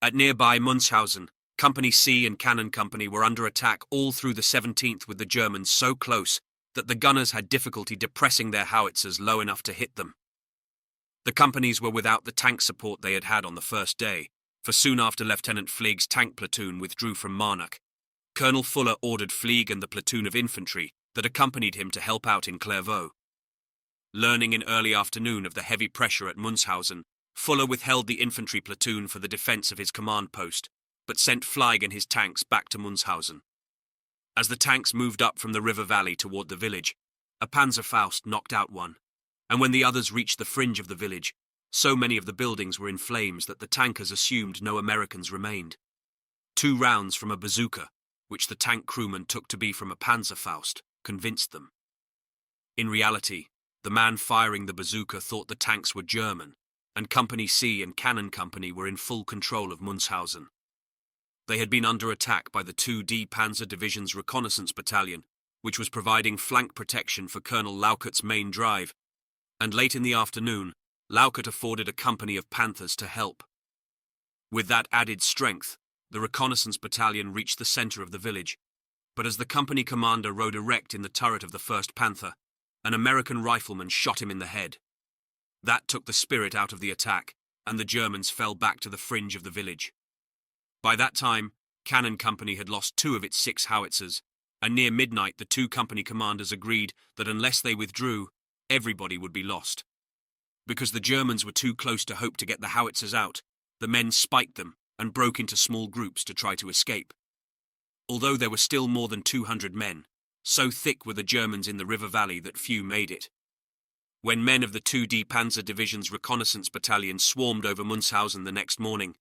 At nearby Munshausen, Company C and Cannon Company were under attack all through the 17th, with the Germans so close that the gunners had difficulty depressing their howitzers low enough to hit them. The companies were without the tank support they had had on the first day, for soon after Lieutenant Flieg's tank platoon withdrew from Marnock, Colonel Fuller ordered Flieg and the platoon of infantry that accompanied him to help out in Clairvaux. Learning in early afternoon of the heavy pressure at Munshausen, Fuller withheld the infantry platoon for the defense of his command post, but sent Flieg and his tanks back to Munshausen. As the tanks moved up from the river valley toward the village, a Panzerfaust knocked out one, and when the others reached the fringe of the village, so many of the buildings were in flames that the tankers assumed no Americans remained. 2 rounds from a bazooka, which the tank crewman took to be from a Panzerfaust, convinced them. In reality, the man firing the bazooka thought the tanks were German, and Company C and Cannon Company were in full control of Munshausen. They had been under attack by the 2D Panzer Division's reconnaissance battalion, which was providing flank protection for Colonel Laukert's main drive, and late in the afternoon, Laukert afforded a company of Panthers to help. With that added strength, the reconnaissance battalion reached the center of the village, but as the company commander rode erect in the turret of the 1st Panther, an American rifleman shot him in the head. That took the spirit out of the attack, and the Germans fell back to the fringe of the village. By that time, Cannon Company had lost 2 of its 6 howitzers, and near midnight the 2 company commanders agreed that unless they withdrew, everybody would be lost. Because the Germans were too close to hope to get the howitzers out, the men spiked them and broke into small groups to try to escape. Although there were still more than 200 men, so thick were the Germans in the river valley that few made it. When men of the 2D Panzer Division's reconnaissance battalion swarmed over Munshausen the next morning,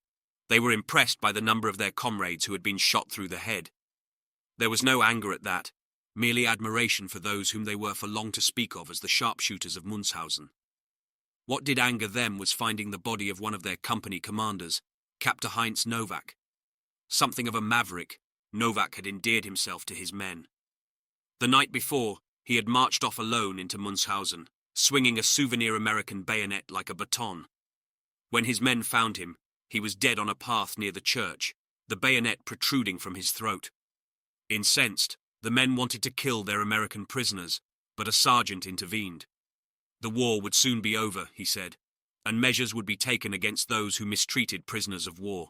they were impressed by the number of their comrades who had been shot through the head. There was no anger at that, merely admiration for those whom they were for long to speak of as the sharpshooters of Munshausen. What did anger them was finding the body of one of their company commanders, Captain Heinz Novak. Something of a maverick, Novak had endeared himself to his men. The night before, he had marched off alone into Munshausen, swinging a souvenir American bayonet like a baton. When his men found him, he was dead on a path near the church, the bayonet protruding from his throat. Incensed, the men wanted to kill their American prisoners, but a sergeant intervened. The war would soon be over, he said, and measures would be taken against those who mistreated prisoners of war.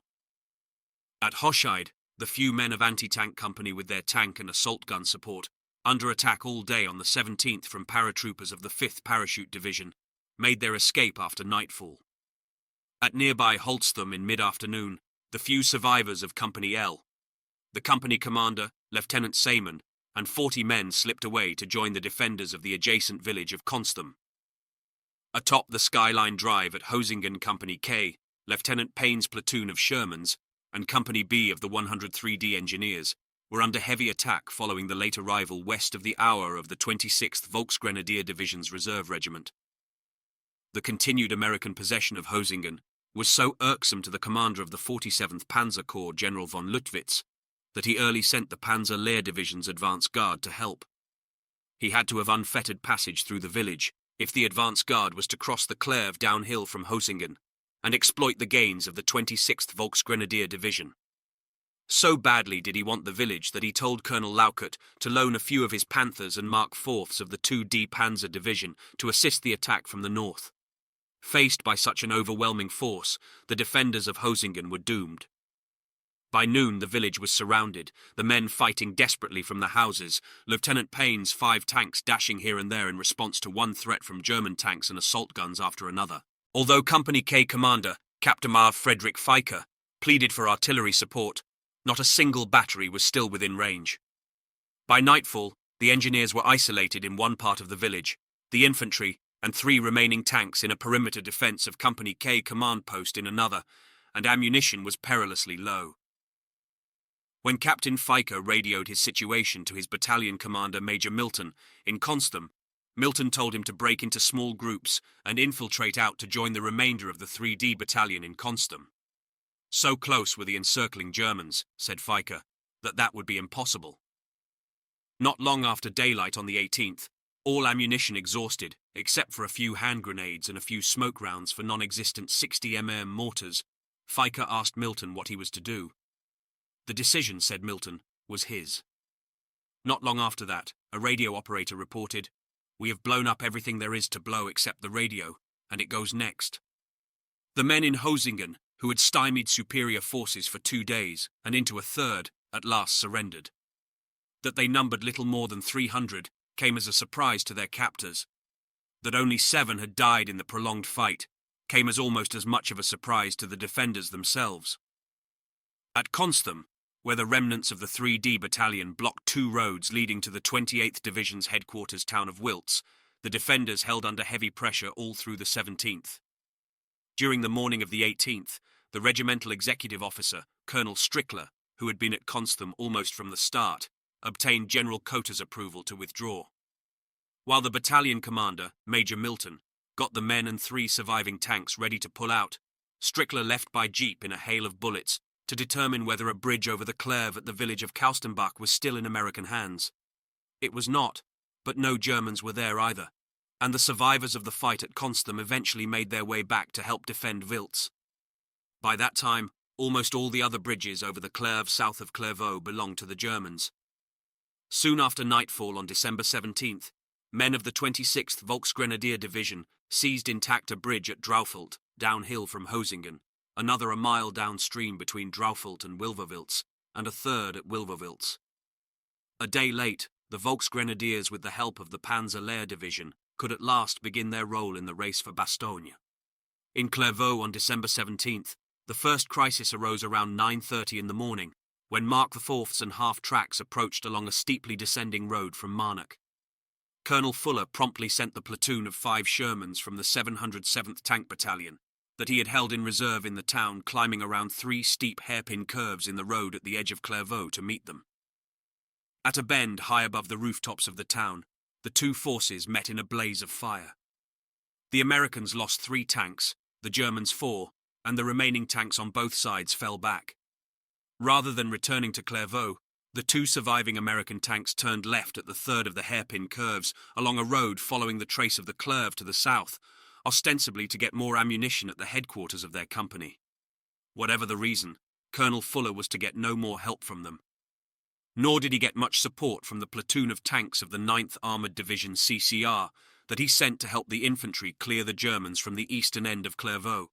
At Hoscheid, the few men of anti-tank company with their tank and assault gun support, under attack all day on the 17th from paratroopers of the 5th Parachute Division, made their escape after nightfall. At nearby Holsthum in mid-afternoon, the few survivors of Company L, the company commander, Lieutenant Seaman, and 40 men slipped away to join the defenders of the adjacent village of Consthum. Atop the Skyline Drive at Hosingen Company K, Lieutenant Payne's platoon of Shermans and Company B of the 103D Engineers were under heavy attack following the late arrival west of the Aue of the 26th Volksgrenadier Division's Reserve Regiment. The continued American possession of Hosingen was so irksome to the commander of the 47th Panzer Corps, General von Luttwitz, that he early sent the Panzer Lehr Division's advance guard to help. He had to have unfettered passage through the village if the advance guard was to cross the Clerve downhill from Hosingen and exploit the gains of the 26th Volksgrenadier Division. So badly did he want the village that he told Colonel Laukert to loan a few of his Panthers and Mark IVs of the 2D Panzer Division to assist the attack from the north. Faced by such an overwhelming force, the defenders of Hosingen were doomed. By noon the village was surrounded, the men fighting desperately from the houses, Lieutenant Payne's 5 tanks dashing here and there in response to one threat from German tanks and assault guns after another. Although Company K commander, Captain Marv Frederick Feiker, pleaded for artillery support, not a single battery was still within range. By nightfall, the engineers were isolated in one part of the village, the infantry and 3 remaining tanks in a perimeter defense of Company K command post in another, and ammunition was perilously low. When Captain Feiker radioed his situation to his battalion commander Major Milton in Consthum, Milton told him to break into small groups and infiltrate out to join the remainder of the 3D battalion in Consthum. So close were the encircling Germans, said Feiker, that would be impossible. Not long after daylight on the 18th, all ammunition exhausted, except for a few hand grenades and a few smoke rounds for non-existent 60 mm mortars, Fiker asked Milton what he was to do. The decision, said Milton, was his. Not long after that, a radio operator reported, "We have blown up everything there is to blow except the radio, and it goes next." The men in Hosingen, who had stymied superior forces for 2 days and into a third, at last surrendered. That they numbered little more than 300 came as a surprise to their captors. That only 7 had died in the prolonged fight came as almost as much of a surprise to the defenders themselves. At Constam, where the remnants of the 3D Battalion blocked 2 roads leading to the 28th Division's headquarters town of Wiltz, the defenders held under heavy pressure all through the 17th. During the morning of the 18th, the regimental executive officer, Colonel Strickler, who had been at Constam almost from the start, obtained General Cota's approval to withdraw. While the battalion commander, Major Milton, got the men and 3 surviving tanks ready to pull out, Strickler left by jeep in a hail of bullets to determine whether a bridge over the Clerve at the village of Kaustenbach was still in American hands. It was not, but no Germans were there either, and the survivors of the fight at Constam eventually made their way back to help defend Wiltz. By that time, almost all the other bridges over the Clerve south of Clairvaux belonged to the Germans. Soon after nightfall on December 17th, men of the 26th Volksgrenadier Division seized intact a bridge at Draufelt, downhill from Hosingen, another a mile downstream between Draufelt and Wilverwiltz, and a third at Wilverwiltz. A day late, the Volksgrenadiers, with the help of the Panzer Lehr Division, could at last begin their role in the race for Bastogne. In Clairvaux on December 17th, the first crisis arose around 9:30 in the morning, when Mark IV's and half-tracks approached along a steeply descending road from Marnock. Colonel Fuller promptly sent the platoon of 5 Shermans from the 707th Tank Battalion, that he had held in reserve in the town, climbing around 3 steep hairpin curves in the road at the edge of Clairvaux to meet them. At a bend high above the rooftops of the town, the 2 forces met in a blaze of fire. The Americans lost 3 tanks, the Germans 4, and the remaining tanks on both sides fell back. Rather than returning to Clairvaux, the 2 surviving American tanks turned left at the third of the hairpin curves along a road following the trace of the Clerve to the south, ostensibly to get more ammunition at the headquarters of their company. Whatever the reason, Colonel Fuller was to get no more help from them. Nor did he get much support from the platoon of tanks of the 9th Armoured Division CCR that he sent to help the infantry clear the Germans from the eastern end of Clairvaux.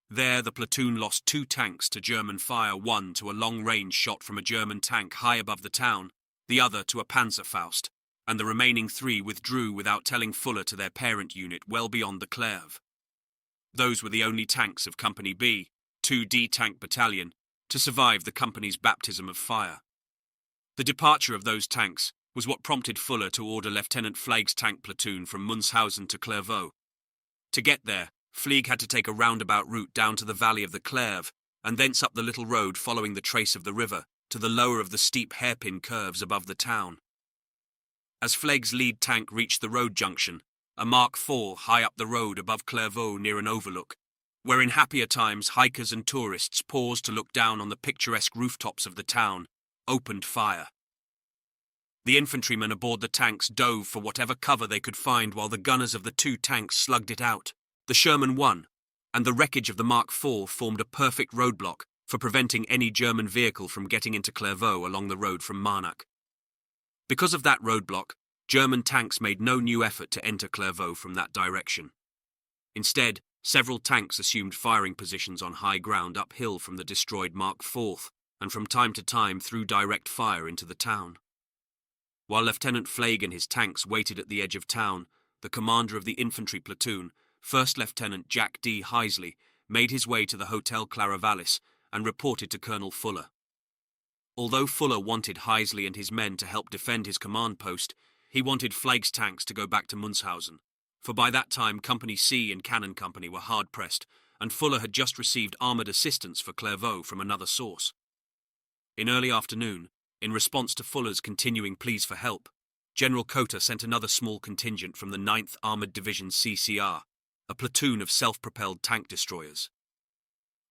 There, the platoon lost 2 tanks to German fire, one to a long-range shot from a German tank high above the town, the other to a Panzerfaust, and the remaining 3 withdrew without telling Fuller to their parent unit well beyond the Clerve. Those were the only tanks of Company B, 2D Tank Battalion, to survive the company's baptism of fire. The departure of those tanks was what prompted Fuller to order Lieutenant Fleig's tank platoon from Munshausen to Clairvaux. To get there, Fleig had to take a roundabout route down to the valley of the Clerve, and thence up the little road following the trace of the river, to the lower of the steep hairpin curves above the town. As Fleig's lead tank reached the road junction, a Mark IV high up the road above Clairvaux near an overlook, where in happier times hikers and tourists paused to look down on the picturesque rooftops of the town, opened fire. The infantrymen aboard the tanks dove for whatever cover they could find while the gunners of the 2 tanks slugged it out. The Sherman won, and the wreckage of the Mark IV formed a perfect roadblock for preventing any German vehicle from getting into Clairvaux along the road from Marnock. Because of that roadblock, German tanks made no new effort to enter Clairvaux from that direction. Instead, several tanks assumed firing positions on high ground uphill from the destroyed Mark IV, and from time to time threw direct fire into the town. While Lieutenant Fleig and his tanks waited at the edge of town, the commander of the infantry platoon, First Lieutenant Jack D. Heisley, made his way to the Hotel Claravallis and reported to Colonel Fuller. Although Fuller wanted Heisley and his men to help defend his command post, he wanted Fleig's tanks to go back to Munshausen, for by that time Company C and Cannon Company were hard-pressed, and Fuller had just received armoured assistance for Clairvaux from another source. In early afternoon, in response to Fuller's continuing pleas for help, General Cota sent another small contingent from the 9th Armoured Division CCR, a platoon of self-propelled tank destroyers.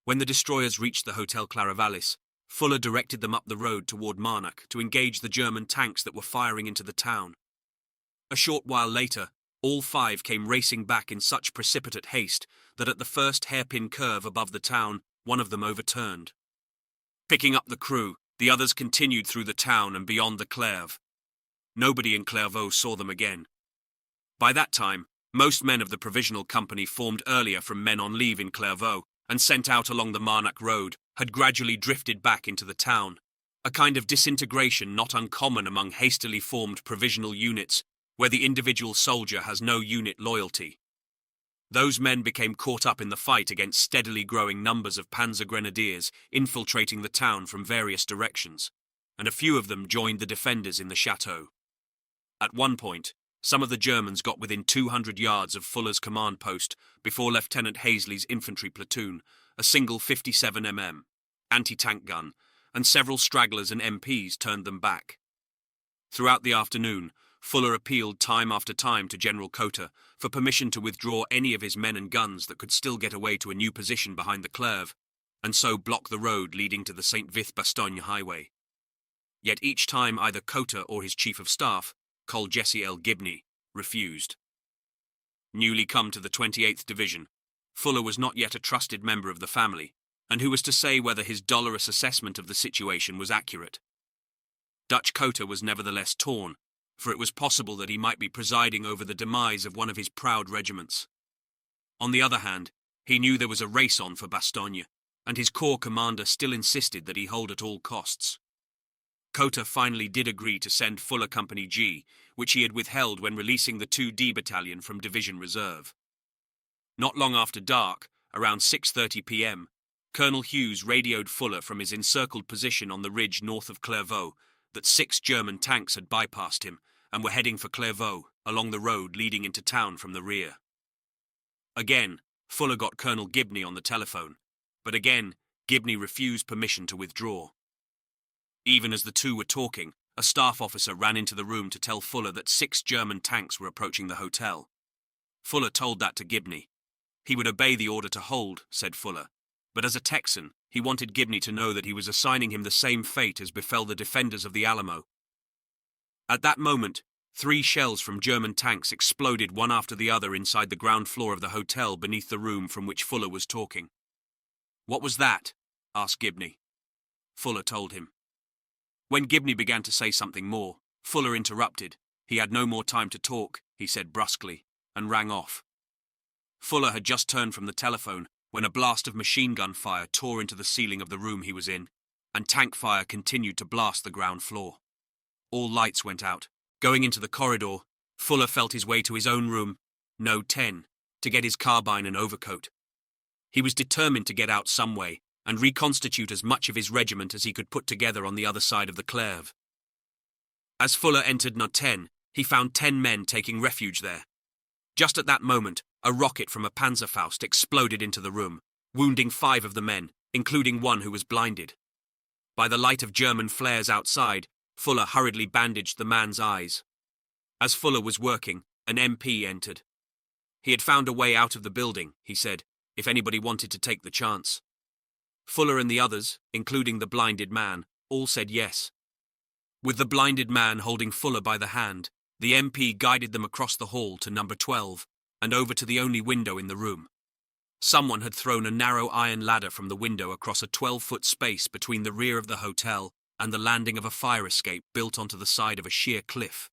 When the destroyers reached the Hotel Claravallis, Fuller directed them up the road toward Marnock to engage the German tanks that were firing into the town. A short while later, all 5 came racing back in such precipitate haste that at the first hairpin curve above the town, one of them overturned. Picking up the crew, the others continued through the town and beyond the Clerve. Nobody in Clairvaux saw them again. By that time, most men of the provisional company formed earlier from men on leave in Clairvaux and sent out along the Marnac road had gradually drifted back into the town, a kind of disintegration not uncommon among hastily formed provisional units where the individual soldier has no unit loyalty. Those men became caught up in the fight against steadily growing numbers of panzer grenadiers infiltrating the town from various directions, and a few of them joined the defenders in the chateau. At one point, some of the Germans got within 200 yards of Fuller's command post before Lieutenant Hazley's infantry platoon, a single 57 mm anti-tank gun, and several stragglers and MPs turned them back. Throughout the afternoon, Fuller appealed time after time to General Cotter for permission to withdraw any of his men and guns that could still get away to a new position behind the Clerve, and so block the road leading to the St. Vith-Bastogne highway. Yet each time either Cotter or his chief of staff, Col Jesse L. Gibney, refused. Newly come to the 28th Division, Fuller was not yet a trusted member of the family, and who was to say whether his dolorous assessment of the situation was accurate? Dutch Cotter was nevertheless torn, for it was possible that he might be presiding over the demise of one of his proud regiments. On the other hand, he knew there was a race on for Bastogne, and his corps commander still insisted that he hold at all costs. Cotter finally did agree to send Fuller Company G, which he had withheld when releasing the 2D Battalion from Division Reserve. Not long after dark, around 6:30 p.m., Colonel Hughes radioed Fuller from his encircled position on the ridge north of Clairvaux that 6 German tanks had bypassed him and were heading for Clairvaux along the road leading into town from the rear. Again, Fuller got Colonel Gibney on the telephone, but again, Gibney refused permission to withdraw. Even as the two were talking, a staff officer ran into the room to tell Fuller that 6 German tanks were approaching the hotel. Fuller told that to Gibney. He would obey the order to hold, said Fuller, but as a Texan, he wanted Gibney to know that he was assigning him the same fate as befell the defenders of the Alamo. At that moment, 3 shells from German tanks exploded one after the other inside the ground floor of the hotel beneath the room from which Fuller was talking. "What was that?" asked Gibney. Fuller told him. When Gibney began to say something more, Fuller interrupted. He had no more time to talk, he said brusquely, and rang off. Fuller had just turned from the telephone when a blast of machine gun fire tore into the ceiling of the room he was in, and tank fire continued to blast the ground floor. All lights went out. Going into the corridor, Fuller felt his way to his own room, No. 10, to get his carbine and overcoat. He was determined to get out some way and reconstitute as much of his regiment as he could put together on the other side of the Clerve. As Fuller entered No. 10, he found 10 men taking refuge there. Just at that moment, a rocket from a Panzerfaust exploded into the room, wounding 5 of the men, including one who was blinded. By the light of German flares outside, Fuller hurriedly bandaged the man's eyes. As Fuller was working, an MP entered. He had found a way out of the building, he said, if anybody wanted to take the chance. Fuller and the others, including the blinded man, all said yes. With the blinded man holding Fuller by the hand, the MP guided them across the hall to number 12 and over to the only window in the room. Someone had thrown a narrow iron ladder from the window across a 12-foot space between the rear of the hotel and the landing of a fire escape built onto the side of a sheer cliff.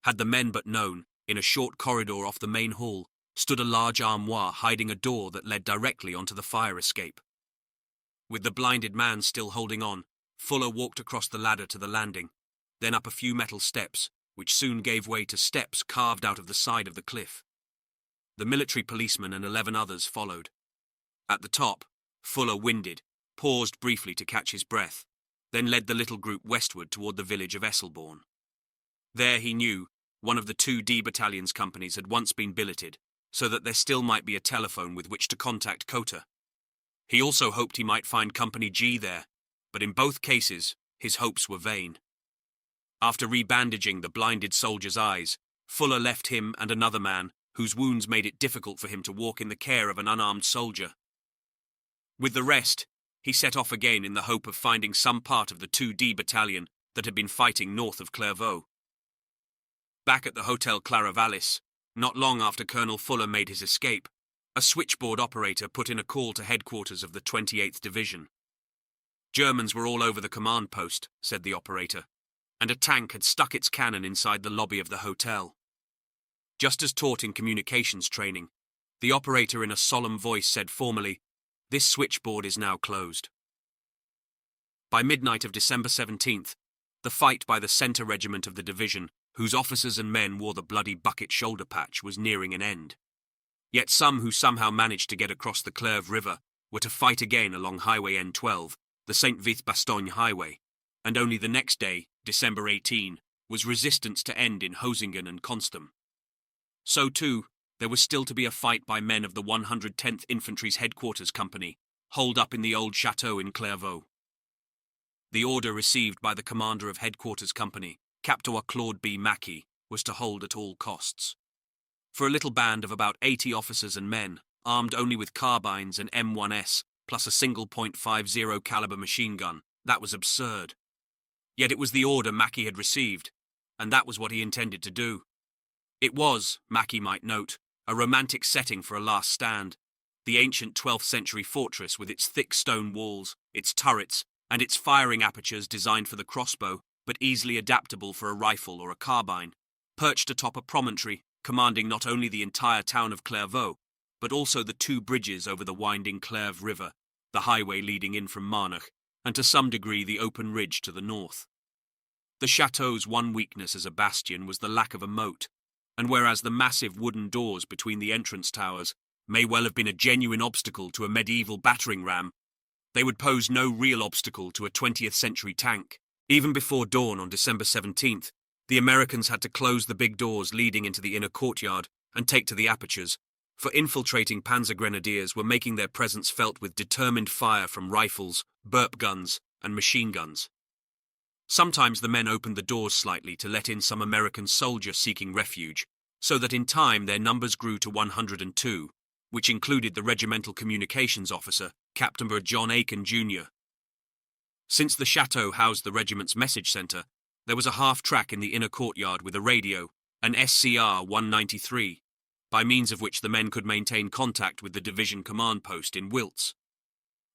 Had the men but known, in a short corridor off the main hall, stood a large armoire hiding a door that led directly onto the fire escape. With the blinded man still holding on, Fuller walked across the ladder to the landing, then up a few metal steps, which soon gave way to steps carved out of the side of the cliff. The military policeman and 11 others followed. At the top, Fuller winded, paused briefly to catch his breath, then led the little group westward toward the village of Esselborn. There, he knew, one of the 2D Battalion's companies had once been billeted, so that there still might be a telephone with which to contact Cotter. He also hoped he might find Company G there, but in both cases, his hopes were vain. After rebandaging the blinded soldier's eyes, Fuller left him and another man, whose wounds made it difficult for him to walk in the care of an unarmed soldier. With the rest, he set off again in the hope of finding some part of the 2D Battalion that had been fighting north of Clairvaux. Back at the Hotel Claravallis, not long after Colonel Fuller made his escape, A switchboard operator put in a call to headquarters of the 28th Division. Germans were all over the command post, said the operator, and a tank had stuck its cannon inside the lobby of the hotel. Just as taught in communications training, the operator in a solemn voice said formally, "This switchboard is now closed." By midnight of December 17th, the fight by the centre regiment of the division, whose officers and men wore the bloody bucket shoulder patch, was nearing an end. Yet some who somehow managed to get across the Clerve River were to fight again along Highway N12, the St. Vith-Bastogne Highway, and only the next day, December 18, was resistance to end in Hosingen and Constam. So too, there was still to be a fight by men of the 110th Infantry's Headquarters Company, holed up in the old chateau in Clairvaux. The order received by the commander of Headquarters Company, Captain Claude B. Mackey, was to hold at all costs. For a little band of about 80 officers and men, armed only with carbines and M1S, plus a single .50 caliber machine gun, that was absurd. Yet it was the order Mackey had received, and that was what he intended to do. It was, Mackey might note, a romantic setting for a last stand, the ancient 12th century fortress with its thick stone walls, its turrets, and its firing apertures designed for the crossbow, but easily adaptable for a rifle or a carbine, perched atop a promontory, commanding not only the entire town of Clairvaux, but also the two bridges over the winding Clerve River, the highway leading in from Marnach, and to some degree the open ridge to the north. The chateau's one weakness as a bastion was the lack of a moat, and whereas the massive wooden doors between the entrance towers may well have been a genuine obstacle to a medieval battering ram, they would pose no real obstacle to a 20th century tank. Even before dawn on December 17th, the Americans had to close the big doors leading into the inner courtyard and take to the apertures, for infiltrating panzer grenadiers were making their presence felt with determined fire from rifles, burp guns, and machine guns. Sometimes the men opened the doors slightly to let in some American soldier seeking refuge, so that in time their numbers grew to 102, which included the regimental communications officer, Captain John Aiken, Jr. Since the chateau housed the regiment's message centre, there was a half-track in the inner courtyard with a radio, an SCR-193, by means of which the men could maintain contact with the division command post in Wiltz.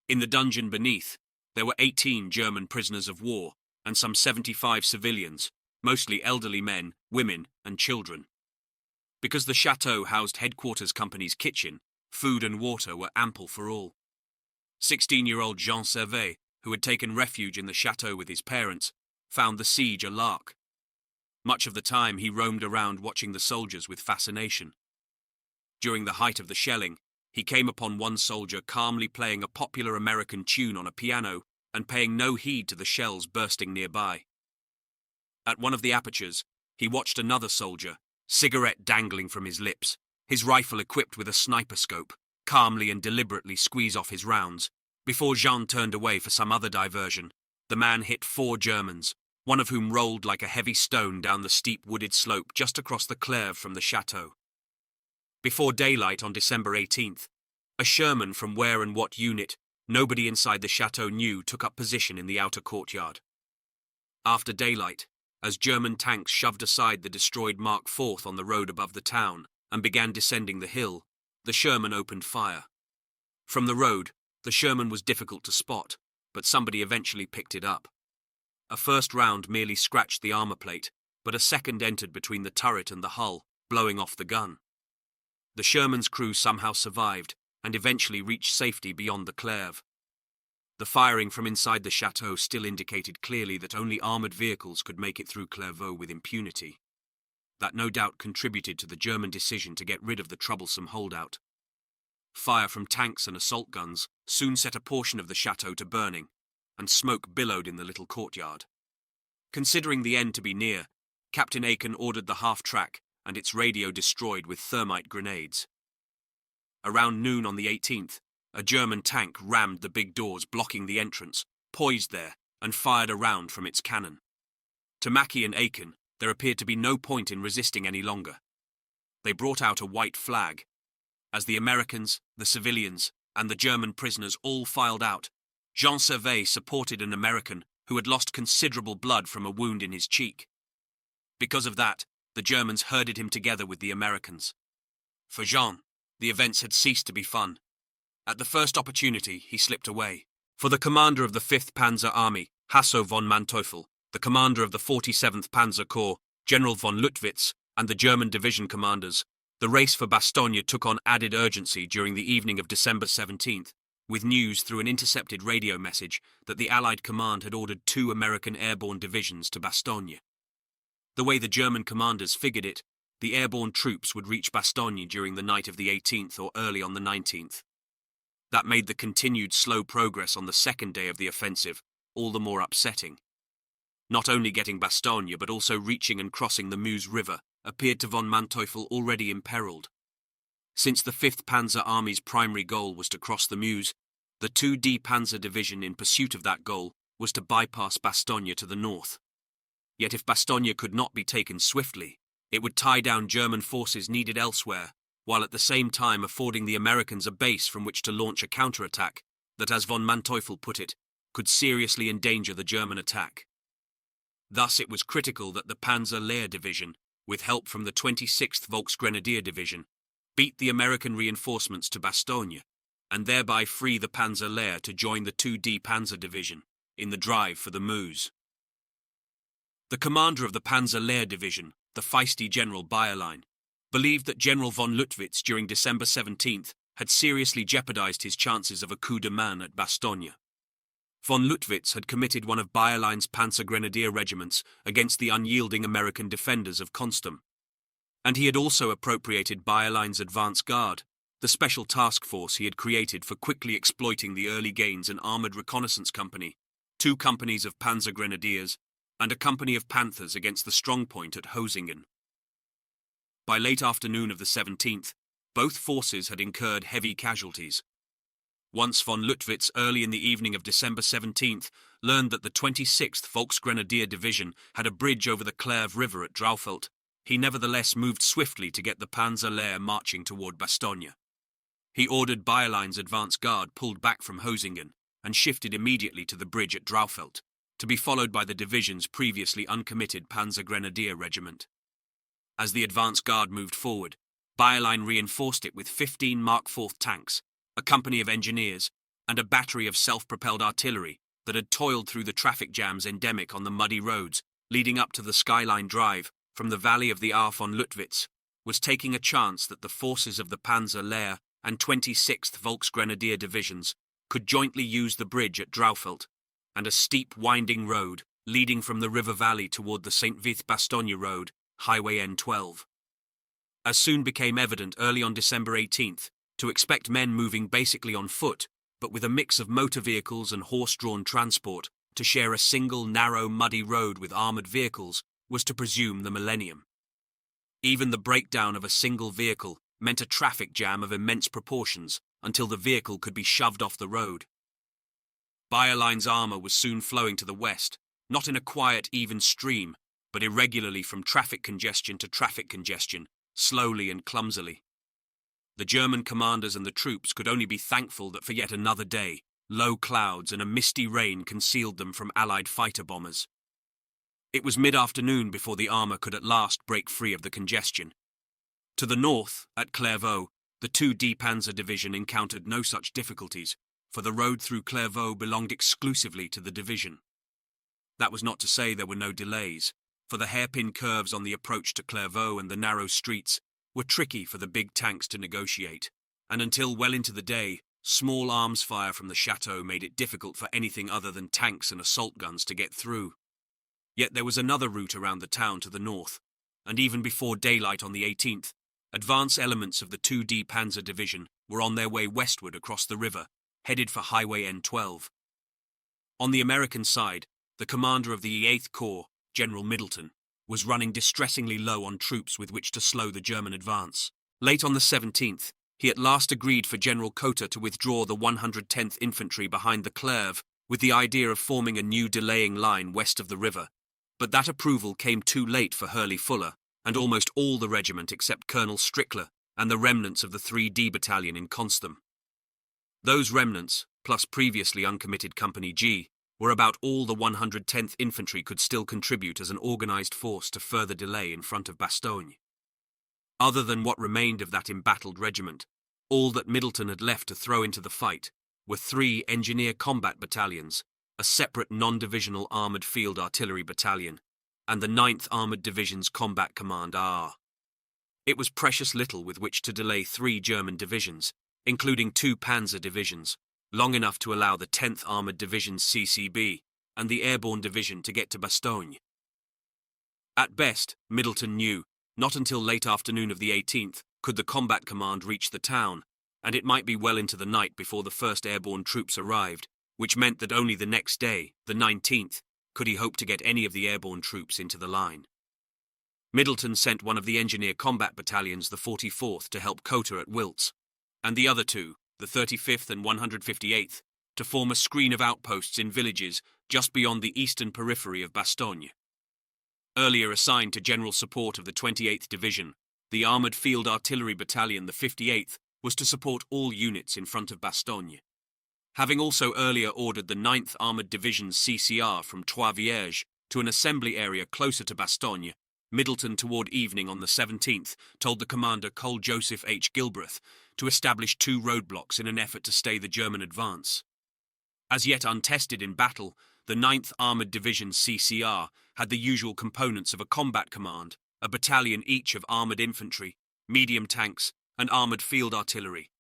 In the dungeon beneath, there were 18 German prisoners of war and some 75 civilians, mostly elderly men, women, and children. Because the chateau housed Headquarters Company's kitchen, food and water were ample for all. 16-year-old Jean Servet, who had taken refuge in the chateau with his parents, found the siege a lark. Much of the time he roamed around watching the soldiers with fascination. During the height of the shelling, he came upon one soldier calmly playing a popular American tune on a piano and paying no heed to the shells bursting nearby. At one of the apertures, he watched another soldier, cigarette dangling from his lips, his rifle equipped with a sniper scope, calmly and deliberately squeeze off his rounds. Before Jean turned away for some other diversion, the man hit 4 Germans, one of whom rolled like a heavy stone down the steep wooded slope just across the Clerve from the chateau. Before daylight on December 18th, a Sherman from where and what unit, nobody inside the chateau knew, took up position in the outer courtyard. After daylight, as German tanks shoved aside the destroyed Mark IV on the road above the town and began descending the hill, the Sherman opened fire. From the road, the Sherman was difficult to spot, but somebody eventually picked it up. A first round merely scratched the armor plate, but a second entered between the turret and the hull, blowing off the gun. The Sherman's crew somehow survived and eventually reached safety beyond the Clerve. The firing from inside the chateau still indicated clearly that only armoured vehicles could make it through Clairvaux with impunity. That no doubt contributed to the German decision to get rid of the troublesome holdout. Fire from tanks and assault guns soon set a portion of the chateau to burning, and smoke billowed in the little courtyard. Considering the end to be near, Captain Aiken ordered the half-track and its radio destroyed with thermite grenades. Around noon on the 18th, a German tank rammed the big doors blocking the entrance, poised there, and fired a round from its cannon. To Mackey and Aiken, there appeared to be no point in resisting any longer. They brought out a white flag. As the Americans, the civilians, and the German prisoners all filed out, Jean Servet supported an American who had lost considerable blood from a wound in his cheek. Because of that, the Germans herded him together with the Americans. For Jean, The events had ceased to be fun. At the first opportunity, he slipped away. For the commander of the 5th Panzer Army, Hasso von Manteuffel, the commander of the 47th Panzer Corps, General von Luttwitz, and the German division commanders, the race for Bastogne took on added urgency during the evening of December 17th, with news through an intercepted radio message that the Allied command had ordered 2 American airborne divisions to Bastogne. The way the German commanders figured it, the airborne troops would reach Bastogne during the night of the 18th or early on the 19th. That made the continued slow progress on the second day of the offensive all the more upsetting. Not only getting Bastogne but also reaching and crossing the Meuse River appeared to von Manteuffel already imperiled. Since the 5th Panzer Army's primary goal was to cross the Meuse, the 2D Panzer Division in pursuit of that goal was to bypass Bastogne to the north. Yet if Bastogne could not be taken swiftly, it would tie down German forces needed elsewhere, while at the same time affording the Americans a base from which to launch a counterattack that, as von Manteuffel put it, could seriously endanger the German attack. Thus it was critical that the Panzer Lehr Division, with help from the 26th Volksgrenadier Division, beat the American reinforcements to Bastogne, and thereby free the Panzer Lehr to join the 2D Panzer Division in the drive for the Meuse. The commander of the Panzer Lehr Division, the feisty General Bayerlein, believed that General von Luttwitz during December 17th had seriously jeopardized his chances of a coup de main at Bastogne. Von Luttwitz had committed one of Bayerlein's Panzer Grenadier regiments against the unyielding American defenders of Constam. And he had also appropriated Bayerlein's advance guard, the special task force he had created for quickly exploiting the early gains an armoured reconnaissance company, 2 companies of Panzer Grenadiers, and a company of Panthers against the strongpoint at Hosingen. By late afternoon of the 17th, both forces had incurred heavy casualties. Once von Luttwitz early in the evening of December 17th learned that the 26th Volksgrenadier Division had a bridge over the Clerve River at Draufelt, he nevertheless moved swiftly to get the Panzer Lehr marching toward Bastogne. He ordered Bayerlein's advance guard pulled back from Hosingen and shifted immediately to the bridge at Draufelt, to be followed by the division's previously uncommitted Panzer Grenadier Regiment. As the advance guard moved forward, Bayerlein reinforced it with 15 Mark IV tanks, a company of engineers, and a battery of self-propelled artillery that had toiled through the traffic jams endemic on the muddy roads leading up to the Skyline Drive from the valley of the Aar von Luttwitz, was taking a chance that the forces of the Panzer Lehr and 26th Volksgrenadier Divisions could jointly use the bridge at Draufelt and a steep winding road leading from the river valley toward the St. Vith-Bastogne Road, Highway N12. As soon became evident early on December 18th, to expect men moving basically on foot, but with a mix of motor vehicles and horse-drawn transport, to share a single narrow muddy road with armoured vehicles was to presume the millennium. Even the breakdown of a single vehicle meant a traffic jam of immense proportions until the vehicle could be shoved off the road. Bayerlein's armour was soon flowing to the west, not in a quiet, even stream, but irregularly from traffic congestion to traffic congestion, slowly and clumsily. The German commanders and the troops could only be thankful that for yet another day, low clouds and a misty rain concealed them from Allied fighter bombers. It was mid-afternoon before the armour could at last break free of the congestion. To the north, at Clairvaux, the 2D Panzer Division encountered no such difficulties, for the road through Clairvaux belonged exclusively to the division. That was not to say there were no delays, for the hairpin curves on the approach to Clairvaux and the narrow streets were tricky for the big tanks to negotiate, and until well into the day, small arms fire from the chateau made it difficult for anything other than tanks and assault guns to get through. Yet there was another route around the town to the north, and even before daylight on the 18th, advance elements of the 2D Panzer Division were on their way westward across the river, headed for Highway N12. On the American side, the commander of the 8th Corps, General Middleton, was running distressingly low on troops with which to slow the German advance. Late on the 17th, he at last agreed for General Cotta to withdraw the 110th Infantry behind the Clerve with the idea of forming a new delaying line west of the river, but that approval came too late for Hurley Fuller and almost all the regiment except Colonel Strickler and the remnants of the 3D Battalion in Constam. Those remnants, plus previously uncommitted Company G, were about all the 110th Infantry could still contribute as an organised force to further delay in front of Bastogne. Other than what remained of that embattled regiment, All that Middleton had left to throw into the fight were 3 engineer combat battalions, a separate non-divisional armoured field artillery battalion, and the 9th Armoured Division's Combat Command AR. It was precious little with which to delay 3 German divisions, including 2 panzer divisions, long enough to allow the 10th Armoured Division's CCB and the Airborne Division to get to Bastogne. At best, Middleton knew, not until late afternoon of the 18th could the combat command reach the town, and it might be well into the night before the first airborne troops arrived, which meant that only the next day, the 19th, could he hope to get any of the airborne troops into the line. Middleton sent one of the engineer combat battalions, the 44th, to help Cotter at Wiltz, and the other 2, the 35th and 158th, to form a screen of outposts in villages just beyond the eastern periphery of Bastogne. Earlier assigned to general support of the 28th Division, the Armoured Field Artillery Battalion, the 58th, was to support all units in front of Bastogne. Having also earlier ordered the 9th Armoured Division's CCR from Trois Vierges to an assembly area closer to Bastogne, Middleton, toward evening on the 17th, told the commander Col Joseph H. Gilbreth to establish 2 roadblocks in an effort to stay the German advance. As yet untested in battle, the 9th Armoured Division's CCR had the usual components of a combat command, a battalion each of armoured infantry, medium tanks, and armoured field artillery,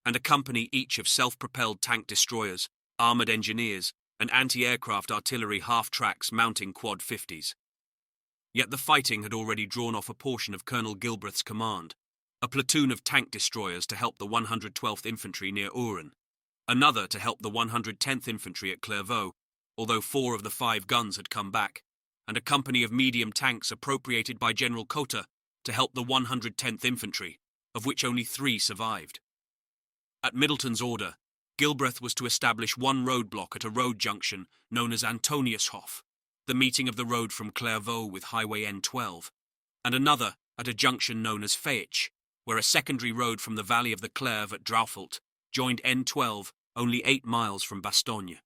and a company each of self-propelled tank destroyers, armoured engineers, and anti-aircraft artillery half-tracks mounting quad 50s. Yet the fighting had already drawn off a portion of Colonel Gilbreth's command, a platoon of tank destroyers to help the 112th Infantry near Ouren, another to help the 110th Infantry at Clairvaux, although 4 of the 5 guns had come back, and a company of medium tanks appropriated by General Cotter to help the 110th Infantry, of which only 3 survived. At Middleton's order, Gilbreth was to establish 1 roadblock at a road junction known as Antoniushof, the meeting of the road from Clairvaux with Highway N12, and another at a junction known as Fayetch, where a secondary road from the valley of the Clerve at Draufelt joined N12 only 8 miles from Bastogne.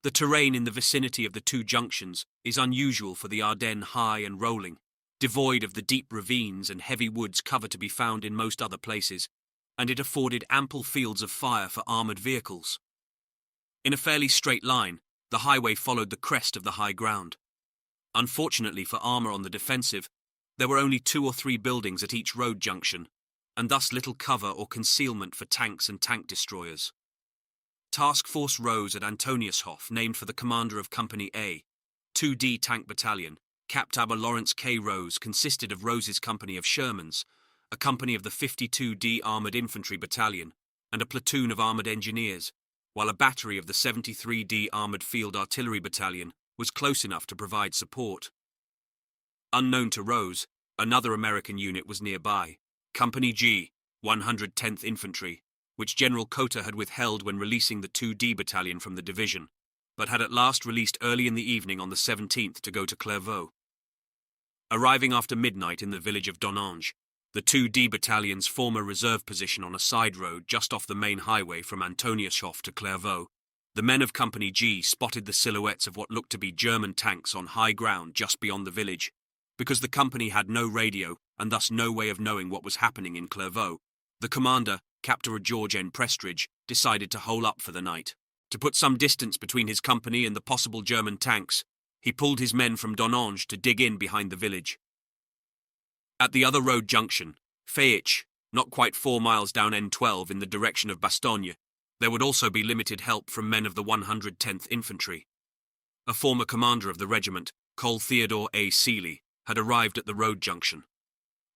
The terrain in the vicinity of the 2 junctions is unusual for the Ardennes high and rolling, devoid of the deep ravines and heavy woods cover to be found in most other places, and it afforded ample fields of fire for armoured vehicles. In a fairly straight line, the highway followed the crest of the high ground. Unfortunately for armour on the defensive, there were only 2 or 3 buildings at each road junction, and thus little cover or concealment for tanks and tank destroyers. Task Force Rose at Antoniushof, named for the commander of Company A, 2D Tank Battalion, Captain Lawrence K. Rose, consisted of Rose's company of Shermans, a company of the 52D Armoured Infantry Battalion, and a platoon of armoured engineers, while a battery of the 73D Armoured Field Artillery Battalion was close enough to provide support. Unknown to Rose, another American unit was nearby, Company G, 110th Infantry, which General Cotter had withheld when releasing the 2D Battalion from the division, but had at last released early in the evening on the 17th to go to Clairvaux. Arriving after midnight in the village of Donange, the 2D Battalion's former reserve position on a side road just off the main highway from Antoniushof to Clairvaux, the men of Company G spotted the silhouettes of what looked to be German tanks on high ground just beyond the village. Because the company had no radio and thus no way of knowing what was happening in Clairvaux, the commander, Captain George N. Prestridge, decided to hole up for the night. To put some distance between his company and the possible German tanks, he pulled his men from Donange to dig in behind the village. At the other road junction, Fayetch, not quite 4 miles down N12 in the direction of Bastogne, there would also be limited help from men of the 110th Infantry. A former commander of the regiment, Col Theodore A. Seeley, had arrived at the road junction.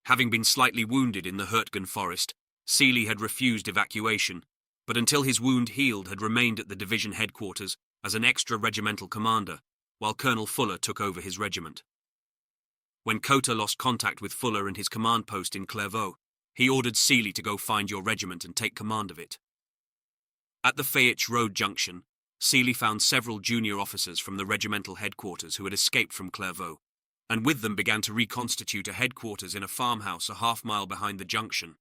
Having been slightly wounded in the Hurtgen forest, Seeley had refused evacuation, but until his wound healed had remained at the division headquarters as an extra regimental commander, while Colonel Fuller took over his regiment. When Cotter lost contact with Fuller and his command post in Clairvaux, he ordered Seeley to go find your regiment and take command of it. At the Fayetch Road junction, Seeley found several junior officers from the regimental headquarters who had escaped from Clairvaux, and with them began to reconstitute a headquarters in a farmhouse a half-mile behind the junction.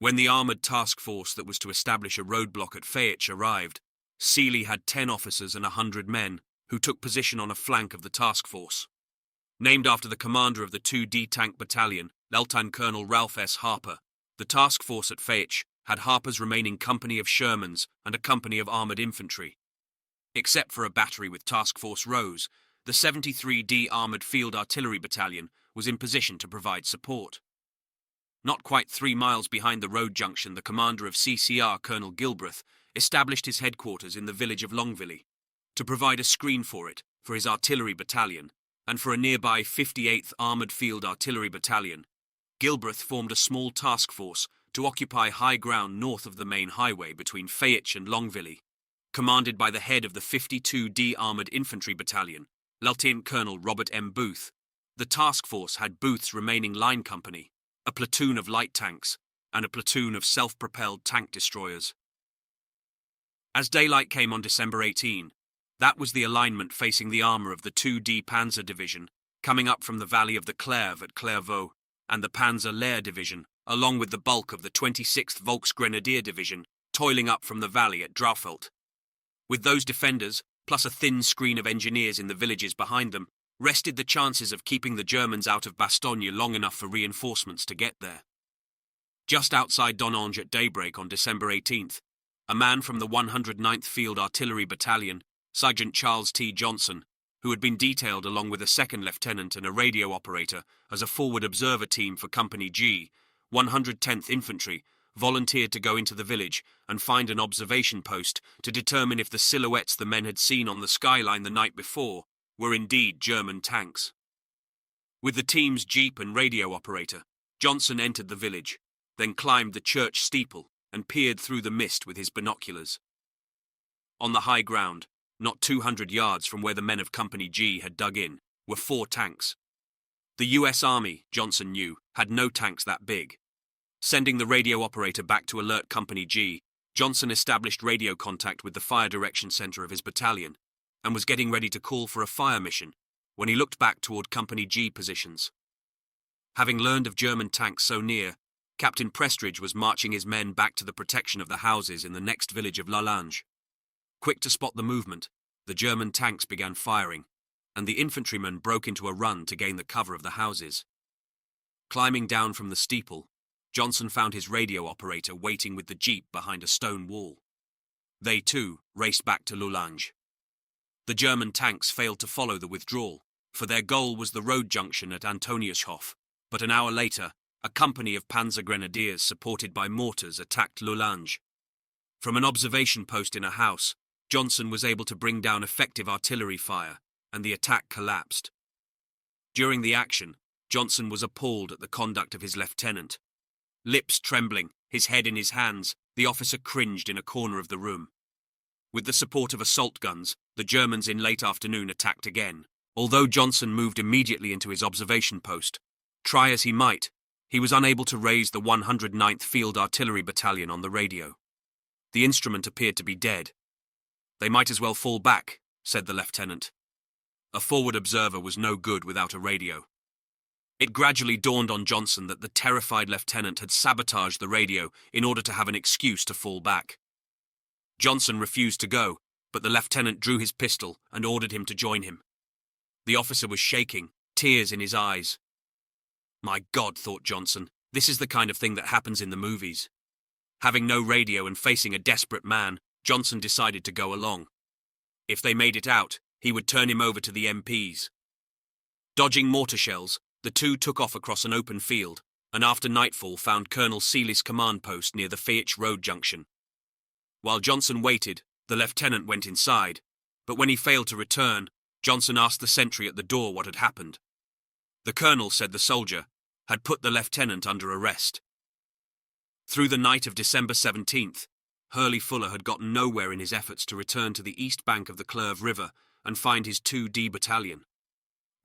When the armoured task force that was to establish a roadblock at Fayetch arrived, Seeley had 10 officers and 100 men who took position on a flank of the task force. Named after the commander of the 2D Tank Battalion, Lieutenant Colonel Ralph S. Harper, the task force at Fayetch had Harper's remaining company of Shermans and a company of armored infantry. Except for a battery with Task Force Rose, the 73d Armored Field Artillery Battalion was in position to provide support. Not quite 3 miles behind the road junction, the commander of CCR, Colonel Gilbreth, established his headquarters in the village of Longville to provide a screen for it, for his artillery battalion, and for a nearby 58th Armored Field Artillery Battalion. Gilbreth formed a small task force to occupy high ground north of the main highway between Fayette and Longville, commanded by the head of the 52d Armored Infantry Battalion, Lieutenant Colonel Robert M. Booth. The task force had Booth's remaining line company, a platoon of light tanks, and a platoon of self-propelled tank destroyers. As daylight came on December 18, that was the alignment facing the armor of the 2D Panzer Division, coming up from the valley of the Clerve at Clairvaux, and the Panzer Lehr Division, along with the bulk of the 26th Volksgrenadier Division, toiling up from the valley at Draufelt. With those defenders, plus a thin screen of engineers in the villages behind them, rested the chances of keeping the Germans out of Bastogne long enough for reinforcements to get there. Just outside Donange at daybreak on December 18th, a man from the 109th Field Artillery Battalion, Sergeant Charles T. Johnson, who had been detailed along with a second lieutenant and a radio operator as a forward observer team for Company G, 110th Infantry, volunteered to go into the village and find an observation post to determine if the silhouettes the men had seen on the skyline the night before were indeed German tanks. With the team's jeep and radio operator, Johnson entered the village, then climbed the church steeple and peered through the mist with his binoculars. On the high ground, not 200 yards from where the men of Company G had dug in, were 4 tanks. The US Army, Johnson knew, had no tanks that big. Sending the radio operator back to alert Company G, Johnson established radio contact with the fire direction center of his battalion and was getting ready to call for a fire mission when he looked back toward Company G positions. Having learned of German tanks so near, Captain Prestridge was marching his men back to the protection of the houses in the next village of Lallange. Quick to spot the movement, the German tanks began firing, and the infantrymen broke into a run to gain the cover of the houses. Climbing down from the steeple, Johnson found his radio operator waiting with the jeep behind a stone wall. They, too, raced back to Lallange. The German tanks failed to follow the withdrawal, for their goal was the road junction at Antoniushof, but an hour later, a company of Panzer Grenadiers supported by mortars attacked Lallange. From an observation post in a house, Johnson was able to bring down effective artillery fire, and the attack collapsed. During the action, Johnson was appalled at the conduct of his lieutenant. Lips trembling, his head in his hands, the officer cringed in a corner of the room. With the support of assault guns, the Germans in late afternoon attacked again. Although Johnson moved immediately into his observation post, try as he might, he was unable to raise the 109th Field Artillery Battalion on the radio. The instrument appeared to be dead. "They might as well fall back," said the lieutenant. A forward observer was no good without a radio. It gradually dawned on Johnson that the terrified lieutenant had sabotaged the radio in order to have an excuse to fall back. Johnson refused to go, but the lieutenant drew his pistol and ordered him to join him. The officer was shaking, tears in his eyes. My God, thought Johnson, this is the kind of thing that happens in the movies. Having no radio and facing a desperate man, Johnson decided to go along. If they made it out, he would turn him over to the MPs. Dodging mortar shells, the two took off across an open field, and after nightfall found Colonel Seeley's command post near the Fayette Road junction. While Johnson waited, the lieutenant went inside, but when he failed to return, Johnson asked the sentry at the door what had happened. The colonel, said the soldier, had put the lieutenant under arrest. Through the night of December 17th, Hurley Fuller had gotten nowhere in his efforts to return to the east bank of the Clerve River and find his 2D battalion.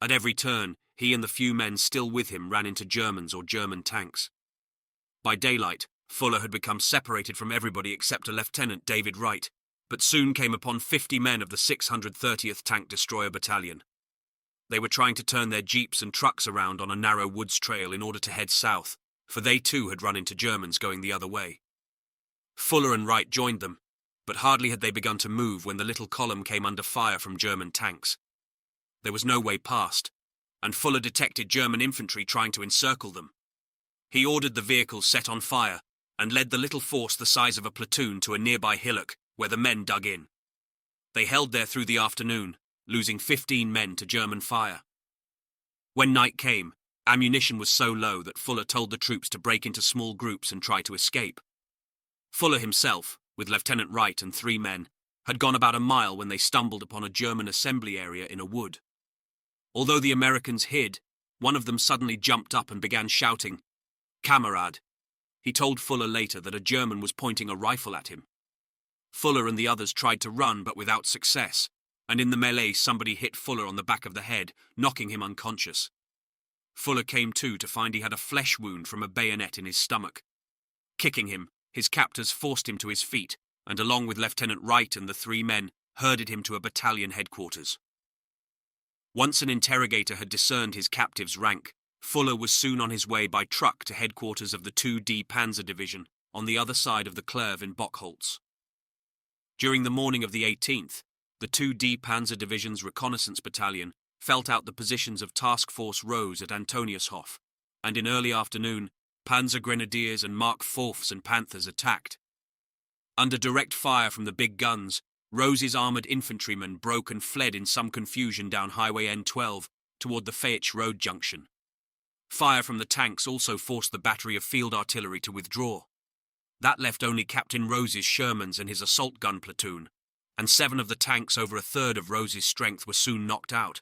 At every turn, he and the few men still with him ran into Germans or German tanks. By daylight, Fuller had become separated from everybody except a Lieutenant David Wright, but soon came upon 50 men of the 630th Tank Destroyer Battalion. They were trying to turn their jeeps and trucks around on a narrow woods trail in order to head south, for they too had run into Germans going the other way. Fuller and Wright joined them, but hardly had they begun to move when the little column came under fire from German tanks. There was no way past, and Fuller detected German infantry trying to encircle them. He ordered the vehicles set on fire, and led the little force the size of a platoon to a nearby hillock where the men dug in. They held there through the afternoon, losing 15 men to German fire. When night came, ammunition was so low that Fuller told the troops to break into small groups and try to escape. Fuller himself, with Lieutenant Wright and 3 men, had gone about a mile when they stumbled upon a German assembly area in a wood. Although the Americans hid, one of them suddenly jumped up and began shouting, "Kamerad." He told Fuller later that a German was pointing a rifle at him. Fuller and the others tried to run, but without success, and in the melee somebody hit Fuller on the back of the head, knocking him unconscious. Fuller came to find he had a flesh wound from a bayonet in his stomach. Kicking him, his captors forced him to his feet, and along with Lieutenant Wright and the 3 men, herded him to a battalion headquarters. Once an interrogator had discerned his captive's rank, Fuller was soon on his way by truck to headquarters of the 2D Panzer Division on the other side of the Clerve in Bockholtz. During the morning of the 18th, the 2D Panzer Division's reconnaissance battalion felt out the positions of Task Force Rose at Antoniushof, and in early afternoon, Panzer Grenadiers and Mark IVs and Panthers attacked. Under direct fire from the big guns, Rose's armoured infantrymen broke and fled in some confusion down Highway N12 toward the Fayetsch Road junction. Fire from the tanks also forced the battery of field artillery to withdraw. That left only Captain Rose's Shermans and his assault gun platoon, and 7 of the tanks over a third of Rose's strength were soon knocked out.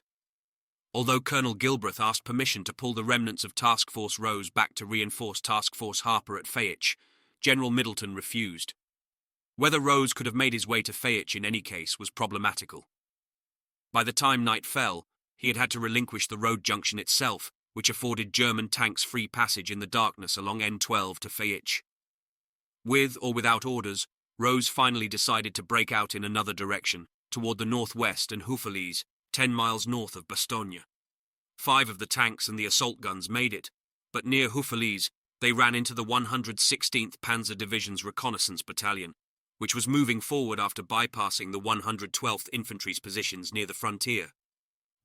Although Colonel Gilbreth asked permission to pull the remnants of Task Force Rose back to reinforce Task Force Harper at Fayetsch, General Middleton refused. Whether Rose could have made his way to Fayetsch in any case was problematical. By the time night fell, he had to relinquish the road junction itself, which afforded German tanks free passage in the darkness along N12 to Fayetsch. With or without orders, Rose finally decided to break out in another direction, toward the northwest and Houffalize, 10 miles north of Bastogne. 5 of the tanks and the assault guns made it, but near Houffalize, they ran into the 116th Panzer Division's reconnaissance battalion, which was moving forward after bypassing the 112th Infantry's positions near the frontier.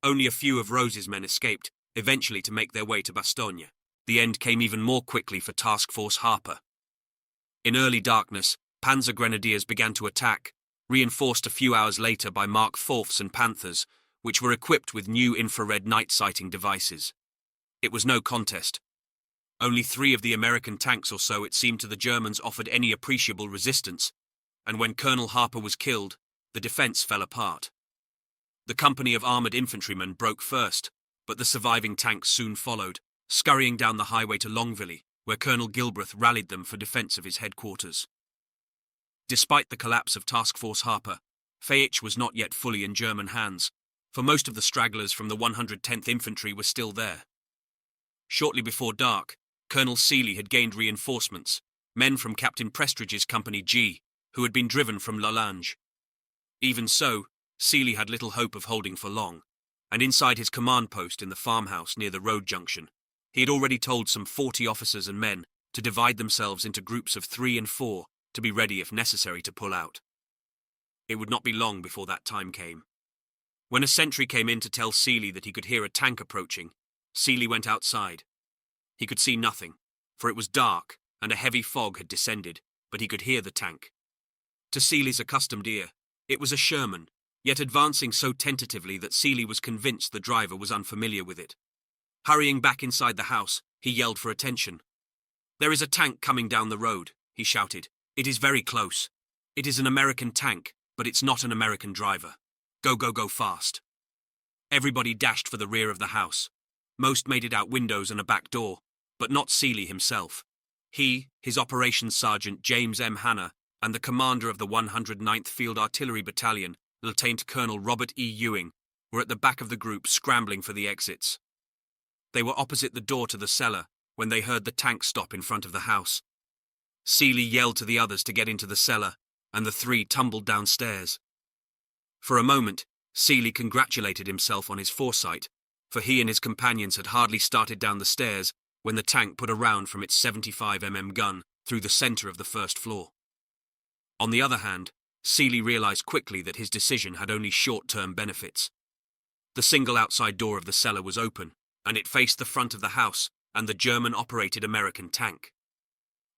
Only a few of Rose's men escaped, eventually to make their way to Bastogne. The end came even more quickly for Task Force Harper. In early darkness, Panzer Grenadiers began to attack, reinforced a few hours later by Mark IVs and Panthers, which were equipped with new infrared night sighting devices. It was no contest. Only 3 of the American tanks or so, it seemed to the Germans, offered any appreciable resistance, and when Colonel Harper was killed, the defense fell apart. The company of armored infantrymen broke first, but the surviving tanks soon followed, scurrying down the highway to Longville, where Colonel Gilbreth rallied them for defense of his headquarters. Despite the collapse of Task Force Harper, Fayetsch was not yet fully in German hands, for most of the stragglers from the 110th Infantry were still there. Shortly before dark, Colonel Seeley had gained reinforcements, men from Captain Prestridge's Company G, who had been driven from Lalange. Even so, Seeley had little hope of holding for long, and inside his command post in the farmhouse near the road junction, he had already told some 40 officers and men to divide themselves into groups of 3 and 4 to be ready if necessary to pull out. It would not be long before that time came. When a sentry came in to tell Seeley that he could hear a tank approaching, Seeley went outside. He could see nothing, for it was dark and a heavy fog had descended, but he could hear the tank. To Seeley's accustomed ear, it was a Sherman, yet advancing so tentatively that Seeley was convinced the driver was unfamiliar with it. Hurrying back inside the house, he yelled for attention. "There is a tank coming down the road," he shouted. "It is very close. It is an American tank, but it's not an American driver. Go, go, go fast." Everybody dashed for the rear of the house. Most made it out windows and a back door, but not Seeley himself. He, his operations sergeant James M. Hanna, and the commander of the 109th Field Artillery Battalion, Lieutenant Colonel Robert E. Ewing, were at the back of the group scrambling for the exits. They were opposite the door to the cellar when they heard the tank stop in front of the house. Seeley yelled to the others to get into the cellar, and the 3 tumbled downstairs. For a moment, Seeley congratulated himself on his foresight, for he and his companions had hardly started down the stairs when the tank put a round from its 75mm gun through the center of the first floor. On the other hand, Seeley realized quickly that his decision had only short-term benefits. The single outside door of the cellar was open, and it faced the front of the house and the German-operated American tank.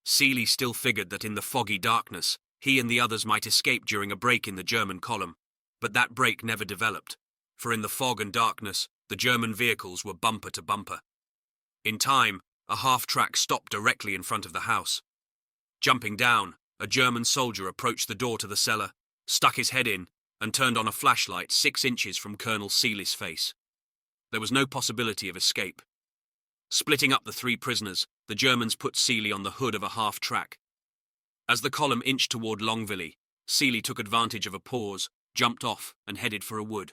Seely still figured that in the foggy darkness, he and the others might escape during a break in the German column, but that break never developed, for in the fog and darkness, the German vehicles were bumper to bumper. In time, a half-track stopped directly in front of the house. Jumping down, a German soldier approached the door to the cellar, stuck his head in, and turned on a flashlight 6 inches from Colonel Seely's face. There was no possibility of escape. Splitting up the 3 prisoners, the Germans put Seely on the hood of a half-track. As the column inched toward Longville, Seely took advantage of a pause, jumped off, and headed for a wood.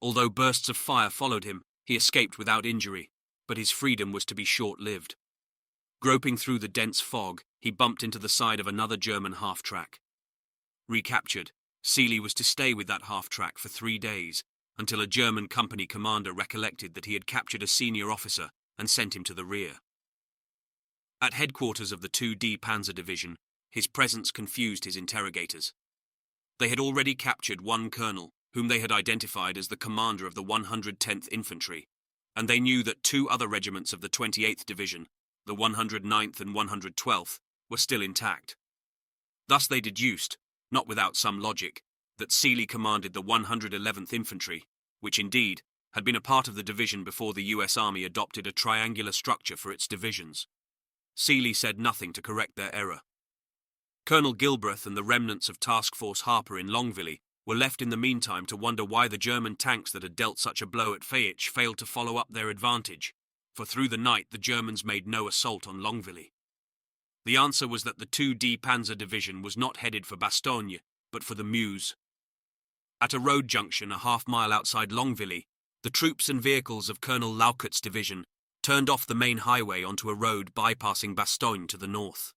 Although bursts of fire followed him, he escaped without injury, but his freedom was to be short-lived. Groping through the dense fog, he bumped into the side of another German half-track. Recaptured, Seely was to stay with that half-track for 3 days, until a German company commander recollected that he had captured a senior officer and sent him to the rear. At headquarters of the 2D Panzer Division, his presence confused his interrogators. They had already captured one colonel, whom they had identified as the commander of the 110th Infantry, and they knew that 2 other regiments of the 28th Division, the 109th and 112th, were still intact. Thus they deduced, not without some logic, that Seely commanded the 111th Infantry, which indeed had been a part of the division before the US Army adopted a triangular structure for its divisions. Seely said nothing to correct their error. Colonel Gilbreth and the remnants of Task Force Harper in Longville were left in the meantime to wonder why the German tanks that had dealt such a blow at Fayich failed to follow up their advantage, for through the night the Germans made no assault on Longville. The answer was that the 2D Panzer Division was not headed for Bastogne, but for the Meuse. At a road junction a half-mile outside Longville, the troops and vehicles of Colonel Lauckert's division turned off the main highway onto a road bypassing Bastogne to the north.